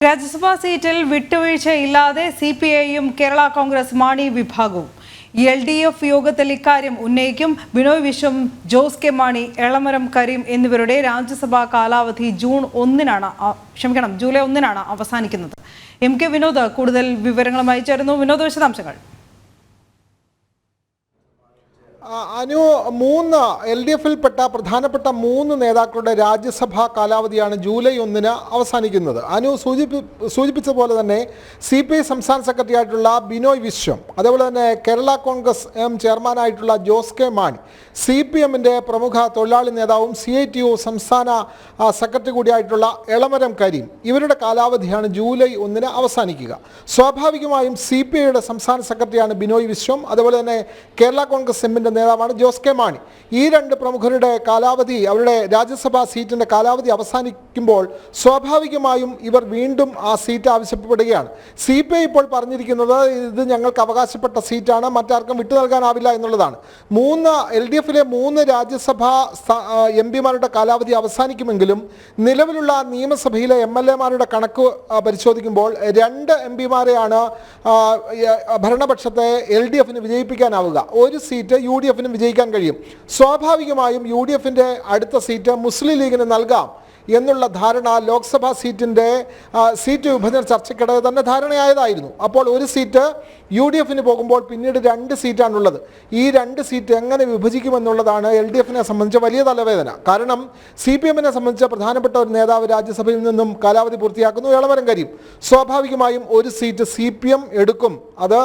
രാജ്യസഭാ സീറ്റിൽ വിട്ടുവീഴ്ചയില്ലാതെ സിപിഐയും കേരള കോൺഗ്രസ് മാണി വിഭാഗവും LDF യോഗത്തിൽ ഇക്കാര്യം ഉന്നയിക്കും. ബിനോയ് വിശ്വം, ജോസ് കെ മാണി, എളമരം കരീം എന്നിവരുടെ രാജ്യസഭാ കാലാവധി ജൂലൈ 1 അവസാനിക്കുന്നത്. MK വിനോദ് കൂടുതൽ വിവരങ്ങളുമായി ചേരുന്നു. വിനോദ്, വിശദാംശങ്ങൾ. അനു, LDF-ൽപ്പെട്ട പ്രധാനപ്പെട്ട 3 നേതാക്കളുടെ രാജ്യസഭാ കാലാവധിയാണ് ജൂലൈ 1 അവസാനിക്കുന്നത്. അനു സൂചിപ്പിച്ച പോലെ തന്നെ CPI സംസ്ഥാന സെക്രട്ടറി ആയിട്ടുള്ള ബിനോയ് വിശ്വം, അതേപോലെ തന്നെ കേരള കോൺഗ്രസ് ചെയർമാനായിട്ടുള്ള ജോസ് കെ മാണി, CPM-ന്റെ പ്രമുഖ തൊഴിലാളി നേതാവും CITU സംസ്ഥാന സെക്രട്ടറി കൂടിയായിട്ടുള്ള എളമരം കരീം, ഇവരുടെ കാലാവധിയാണ് ജൂലൈ 1 അവസാനിക്കുക. സ്വാഭാവികമായും CPIയുടെ സംസ്ഥാന സെക്രട്ടറിയാണ് ബിനോയ് വിശ്വം, അതുപോലെ തന്നെ കേരള കോൺഗ്രസ് എമ്മിൻ്റെ നേതാവാണ് ജോസ് കെ മാണി. ഈ 2 പ്രമുഖരുടെ കാലാവധി, അവരുടെ രാജ്യസഭാ സീറ്റിൻ്റെ കാലാവധി അവസാനിക്കുമ്പോൾ സ്വാഭാവികമായും ഇവർ വീണ്ടും ആ സീറ്റ് ആവശ്യപ്പെടുകയാണ്. CPI ഇപ്പോൾ പറഞ്ഞിരിക്കുന്നത് ഇത് ഞങ്ങൾക്ക് അവകാശപ്പെട്ട സീറ്റാണ്, മറ്റാർക്കും വിട്ടു നൽകാനാവില്ല എന്നുള്ളതാണ്. LDF-ലെ 3 രാജ്യസഭാ MP-മാരുടെ കാലാവധി അവസാനിക്കുമെങ്കിലും നിലവിലുള്ള നിയമസഭയിലെ MLA-മാരുടെ കണക്ക് പരിശോധിക്കുമ്പോൾ 2 MP-മാരെയാണ് ഭരണപക്ഷത്തെ LDF-ന് വിജയിപ്പിക്കാനാവുക. ഒരു സീറ്റ് UDF-ന് വിജയിക്കാൻ കഴിയും. സ്വാഭാവികമായും UDF-ന്റെ അടുത്ത സീറ്റ് മുസ്ലിം ലീഗിന് നൽകാം എന്നുള്ള ധാരണ ലോക്സഭാ സീറ്റ് വിഭജന ചർച്ചയ്ക്കിടെ തന്നെ ധാരണയായതായിരുന്നു. അപ്പോൾ ഒരു സീറ്റ് UDF-ന് പോകുമ്പോൾ പിന്നീട് 2 സീറ്റാണുള്ളത്. ഈ 2 സീറ്റ് എങ്ങനെ വിഭജിക്കുമെന്നുള്ളതാണ് LDF-നെ സംബന്ധിച്ച വലിയ തലവേദന. കാരണം CPM-നെ സംബന്ധിച്ച പ്രധാനപ്പെട്ട ഒരു നേതാവ് രാജ്യസഭയിൽ നിന്നും കാലാവധി പൂർത്തിയാക്കുന്നു, എളമരം കരീം. സ്വാഭാവികമായും ഒരു സീറ്റ് CPM എടുക്കും, അത്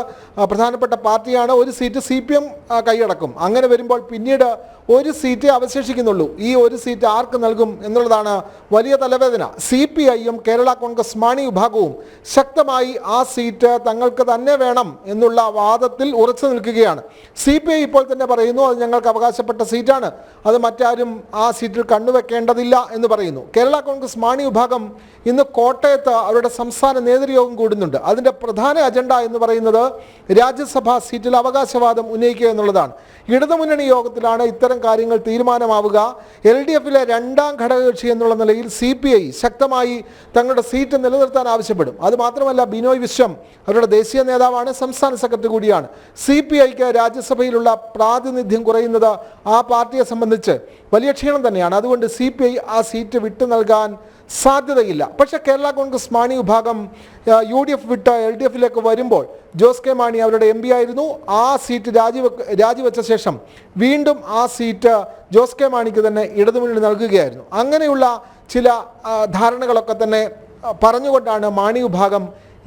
പ്രധാനപ്പെട്ട പാർട്ടിയാണ്. ഒരു സീറ്റ് CPM കൈയടക്കും. അങ്ങനെ വരുമ്പോൾ പിന്നീട് ഒരു സീറ്റ് അവശേഷിക്കുന്നുള്ളൂ. ഈ ഒരു സീറ്റ് ആർക്ക് നൽകും എന്നുള്ളതാണ് വലിയ തലവേദന. CPI-യും കേരള കോൺഗ്രസ് മാണി വിഭാഗവും ശക്തമായി ആ സീറ്റ് തങ്ങൾക്ക് തന്നെ വേണം എന്നുള്ള വാദത്തിൽ ഉറച്ചു നിൽക്കുകയാണ്. CPI ഇപ്പോൾ തന്നെ പറയുന്നു അത് ഞങ്ങൾക്ക് അവകാശപ്പെട്ട സീറ്റാണ്, അത് മറ്റാരും ആ സീറ്റിൽ കണ്ണുവെക്കേണ്ടതില്ല എന്ന് പറയുന്നു. കേരള കോൺഗ്രസ് മാണി വിഭാഗം ഇന്ന് കോട്ടയത്ത് അവരുടെ സംസ്ഥാന നേതൃയോഗം കൂടുന്നുണ്ട്. അതിൻ്റെ പ്രധാന അജണ്ട എന്ന് പറയുന്നത് രാജ്യസഭാ സീറ്റിൽ അവകാശവാദം ഉന്നയിക്കുക എന്നുള്ളതാണ്. ഇടതുമുന്നണി യോഗത്തിലാണ് ഇത്തരം കാര്യങ്ങൾ തീരുമാനമാവുക. LDF-ലെ 2ാം ഘടകകക്ഷി എന്നുള്ള നിലയിൽ CPI ശക്തമായി തങ്ങളുടെ സീറ്റ് നിലനിർത്താൻ ആവശ്യപ്പെടും. അതുമാത്രമല്ല, ബിനോയ് വിശ്വം അവരുടെ ദേശീയ നേതാവാണ്, സംസ്ഥാന സെക്രട്ടറി കൂടിയാണ്. CPI-ക്ക് രാജ്യസഭയിലുള്ള പ്രാതിനിധ്യം കുറയുന്നത് ആ പാർട്ടിയെ സംബന്ധിച്ച് വലിയ ക്ഷീണം തന്നെയാണ്. അതുകൊണ്ട് CPI ആ സീറ്റ് വിട്ടു നൽകാൻ സാധ്യതയില്ല. പക്ഷേ കേരള കോൺഗ്രസ് മാണി വിഭാഗം UDF വിട്ട് LDF-ലേക്ക് വരുമ്പോൾ ജോസ് കെ മാണി അവരുടെ MP ആയിരുന്നു. ആ സീറ്റ് രാജിവെച്ച ശേഷം വീണ്ടും ആ സീറ്റ് ജോസ് കെ മാണിക്ക് തന്നെ ഇടതുമുന്നണി നൽകുകയായിരുന്നു. അങ്ങനെയുള്ള ചില ധാരണകളൊക്കെ തന്നെ പറഞ്ഞുകൊണ്ടാണ് മാണി വിഭാഗം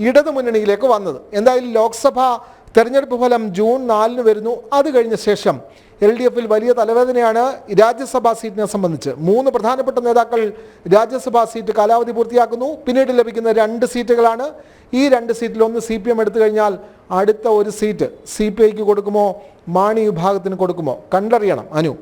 ഇടതുമുന്നണിയിലേക്ക് വന്നത്. എന്തായാലും ലോക്സഭാ തെരഞ്ഞെടുപ്പ് ഫലം ജൂൺ 4 വരുന്നു. അത് കഴിഞ്ഞ ശേഷം LDF-ൽ വലിയ തലവേദനയാണ് രാജ്യസഭാ സീറ്റിനെ സംബന്ധിച്ച്. 3 പ്രധാനപ്പെട്ട നേതാക്കൾ രാജ്യസഭാ സീറ്റ് കാലാവധി പൂർത്തിയാക്കുന്നു. പിന്നീട് ലഭിക്കുന്ന 2 സീറ്റുകളാണ്. ഈ 2 സീറ്റിൽ ഒന്ന് CPM എടുത്തു കഴിഞ്ഞാൽ അടുത്ത ഒരു സീറ്റ് CPI-ക്ക് കൊടുക്കുമോ, മാണി വിഭാഗത്തിന് കൊടുക്കുമോ, കണ്ടറിയണം. അനു.